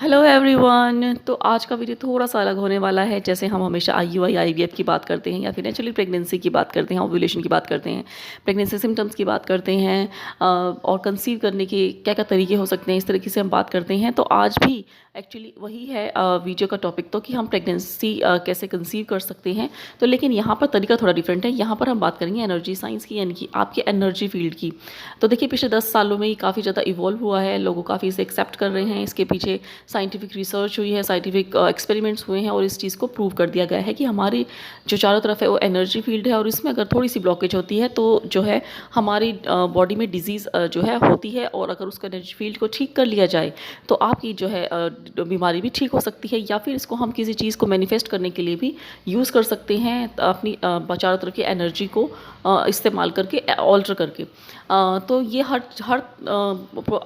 Hello everyone. तो आज का वीडियो थोड़ा सा अलग होने वाला है। जैसे हम हमेशा आईयूआई आईवीएफ की बात करते हैं या फिर नेचुरली प्रेगनेंसी की बात करते हैं, ओव्यूलेशन की बात करते हैं, प्रेगनेंसी सिम्टम्स की बात करते हैं, और कंसीव करने के क्या क्या तरीके हो सकते हैं, इस तरीके से हम बात करते हैं। तो आज भी एक्चुअली वही है वीडियो का टॉपिक, तो कि हम प्रेगनेंसी कैसे कंसीव कर सकते हैं। तो लेकिन यहाँ पर तरीका थोड़ा डिफरेंट है। यहाँ पर हम बात करेंगे एनर्जी साइंस की, यानी कि आपके एनर्जी फील्ड की। तो देखिए, पिछले 10 सालों में ये काफ़ी ज़्यादा इवॉल्व हुआ है, लोगों काफ़ी इसे एक्सेप्ट कर रहे हैं। इसके पीछे साइंटिफिक रिसर्च हुई है, साइंटिफिक एक्सपेरिमेंट्स हुए हैं और इस चीज़ को प्रूव कर दिया गया है कि हमारी जो चारों तरफ है वो एनर्जी फील्ड है, और इसमें अगर थोड़ी सी ब्लॉकेज होती है तो जो है हमारी बॉडी में डिजीज़ जो है होती है, और अगर उसका एनर्जी फील्ड को ठीक कर लिया जाए तो आपकी जो है बीमारी भी ठीक हो सकती है, या फिर इसको हम किसी चीज़ को मैनिफेस्ट करने के लिए भी यूज़ कर सकते हैं, अपनी चारों तरफ की एनर्जी को इस्तेमाल करके, ऑल्टर करके। तो ये हर हर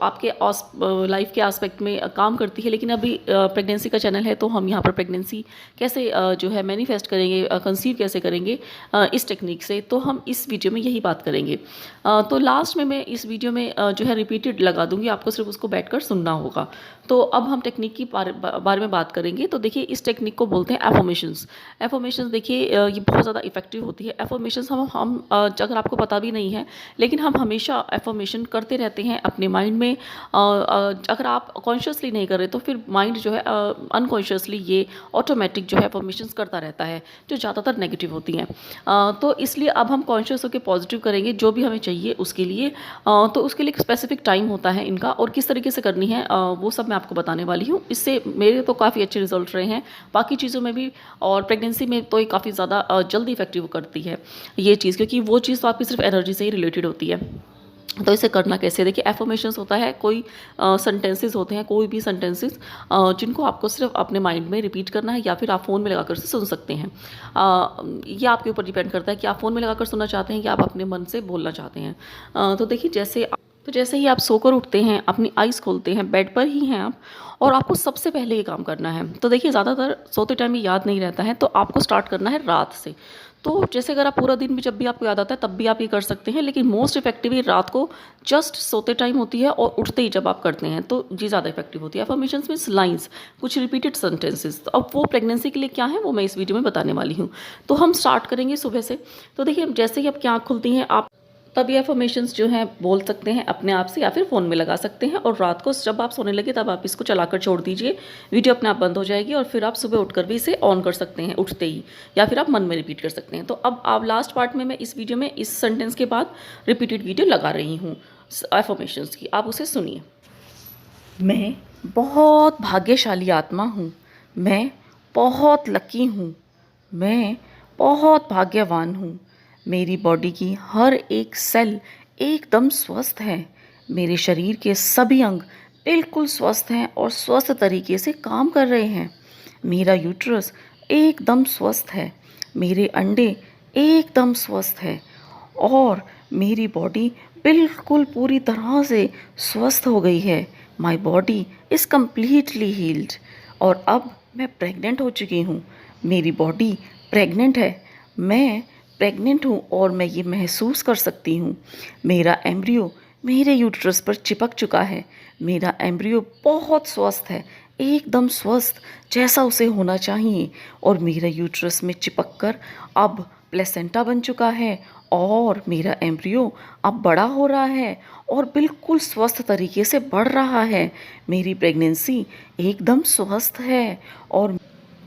आपके लाइफ के एस्पेक्ट में काम करती है। लेकिन अभी प्रेगनेंसी का चैनल है, तो हम यहाँ पर प्रेगनेंसी कैसे जो है मैनिफेस्ट करेंगे, कंसीव कैसे करेंगे इस टेक्निक से, तो हम इस वीडियो में यही बात करेंगे। तो लास्ट में मैं इस वीडियो में जो है रिपीटेड लगा दूंगी, आपको सिर्फ उसको बैठकर सुनना होगा। तो अब हम टेक्निक की बारे में बात करेंगे। तो देखिए, इस टेक्निक को बोलते हैं एफर्मेशंस। एफर्मेशंस देखिए ये बहुत ज़्यादा इफेक्टिव होती है। एफर्मेशंस हम अगर आपको पता भी नहीं है, लेकिन हम हमेशा एफर्मेशन करते रहते हैं अपने माइंड में। अगर आप कॉन्शियसली नहीं कर रहे तो फिर माइंड जो है अनकॉन्शियसली ये ऑटोमेटिक जो है एफर्मेशंस करता रहता है, जो ज़्यादातर नेगेटिव होती हैं। तो इसलिए अब हम कॉन्शियस होकर पॉजिटिव करेंगे जो भी हमें चाहिए उसके लिए। तो उसके लिए एक स्पेसिफिक टाइम होता है इनका, और किस तरीके से करनी है वो सब मैं आपको बताने वाली हूँ। इससे मेरे तो काफ़ी अच्छे रिजल्ट रहे हैं, बाकी चीज़ों में भी, और प्रेगनेंसी में तो ये काफ़ी ज़्यादा जल्दी इफेक्टिव करती है ये चीज़, क्योंकि वो चीज़ तो आपकी सिर्फ एनर्जी से ही रिलेटेड होती है। तो इसे करना कैसे, देखिए एफर्मेशंस होता है, कोई सेंटेंसेस होते हैं, कोई भी सेंटेंसेस जिनको आपको सिर्फ अपने माइंड में रिपीट करना है, या फिर आप फ़ोन में लगाकर से सुन सकते हैं। ये आपके ऊपर डिपेंड करता है कि आप फ़ोन में लगाकर सुनना चाहते हैं या आप अपने मन से बोलना चाहते हैं। तो देखिए, जैसे ही आप सोकर उठते हैं, अपनी आइज़ खोलते हैं, बेड पर ही हैं आप, और आपको सबसे पहले ये काम करना है। तो देखिए, ज़्यादातर सोते टाइम ये याद नहीं रहता है, तो आपको स्टार्ट करना है रात से। तो जैसे अगर आप पूरा दिन भी जब भी आपको याद आता है तब भी आप ये कर सकते हैं, लेकिन मोस्ट इफेक्टिव ये रात को जस्ट सोते टाइम होती है, और उठते ही जब आप करते हैं तो ये ज़्यादा इफेक्टिव होती है। अफर्मेशंस मीन्स लाइंस, कुछ रिपीटेड सेंटेंसेस। तो अब वो प्रेगनेंसी के लिए क्या है वो मैं इस वीडियो में बताने वाली हूँ। तो हम स्टार्ट करेंगे सुबह से। तो देखिए, जैसे ही आपकी आँख खुलती हैं, आप तब ये अफर्मेशंस जो हैं बोल सकते हैं अपने आप से, या फिर फ़ोन में लगा सकते हैं, और रात को जब आप सोने लगे तब आप इसको चलाकर छोड़ दीजिए। वीडियो अपने आप बंद हो जाएगी, और फिर आप सुबह उठकर भी इसे ऑन कर सकते हैं उठते ही, या फिर आप मन में रिपीट कर सकते हैं। तो अब आप लास्ट पार्ट में मैं इस वीडियो में इस सेंटेंस के बाद रिपीटेड वीडियो लगा रही हूँ अफर्मेशंस की, आप उसे सुनिए। मैं बहुत भाग्यशाली आत्मा हूँ। मैं बहुत लकी हूँ। मैं बहुत भाग्यवान हूँ। मेरी बॉडी की हर एक सेल एकदम स्वस्थ है। मेरे शरीर के सभी अंग बिल्कुल स्वस्थ हैं और स्वस्थ तरीके से काम कर रहे हैं। मेरा यूट्रस एकदम स्वस्थ है। मेरे अंडे एकदम स्वस्थ है, और मेरी बॉडी बिल्कुल पूरी तरह से स्वस्थ हो गई है। My body is completely healed. और अब मैं प्रेग्नेंट हो चुकी हूँ। मेरी बॉडी प्रेग्नेंट है। मैं प्रेग्नेंट हूँ और मैं ये महसूस कर सकती हूँ। मेरा एम्ब्रियो मेरे यूट्रस पर चिपक चुका है। मेरा एम्ब्रियो बहुत स्वस्थ है, एकदम स्वस्थ जैसा उसे होना चाहिए, और मेरा यूट्रस में चिपक कर अब प्लेसेंटा बन चुका है, और मेरा एम्ब्रियो अब बड़ा हो रहा है और बिल्कुल स्वस्थ तरीके से बढ़ रहा है। मेरी प्रेगनेंसी एकदम स्वस्थ है, और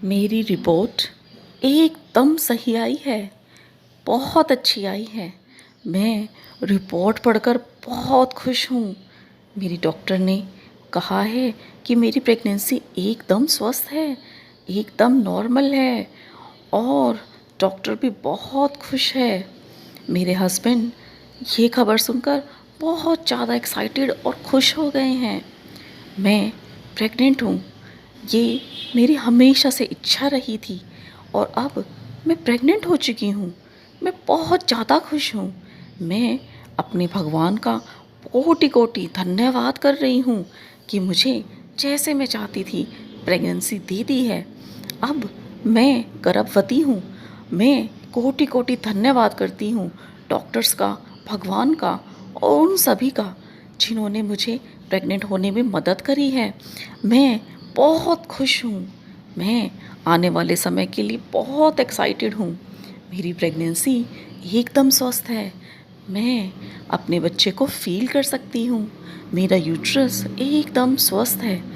मेरी रिपोर्ट एकदम सही आई है, बहुत अच्छी आई है। मैं रिपोर्ट पढ़कर बहुत खुश हूँ। मेरी डॉक्टर ने कहा है कि मेरी प्रेगनेंसी एकदम स्वस्थ है, एकदम नॉर्मल है, और डॉक्टर भी बहुत खुश है। मेरे हस्बैंड ये खबर सुनकर बहुत ज़्यादा एक्साइटेड और खुश हो गए हैं। मैं प्रेग्नेंट हूँ, ये मेरी हमेशा से इच्छा रही थी, और अब मैं प्रेग्नेंट हो चुकी हूँ। मैं बहुत ज़्यादा खुश हूँ। मैं अपने भगवान का कोटि कोटि धन्यवाद कर रही हूँ कि मुझे जैसे मैं चाहती थी प्रेगनेंसी दे दी है। अब मैं गर्भवती हूँ। मैं कोटि कोटि धन्यवाद करती हूँ डॉक्टर्स का, भगवान का, और उन सभी का जिन्होंने मुझे प्रेग्नेंट होने में मदद करी है। मैं बहुत खुश हूँ। मैं आने वाले समय के लिए बहुत एक्साइटेड हूँ। मेरी प्रेगनेंसी एकदम स्वस्थ है। मैं अपने बच्चे को फ़ील कर सकती हूँ। मेरा यूट्रस एकदम स्वस्थ है।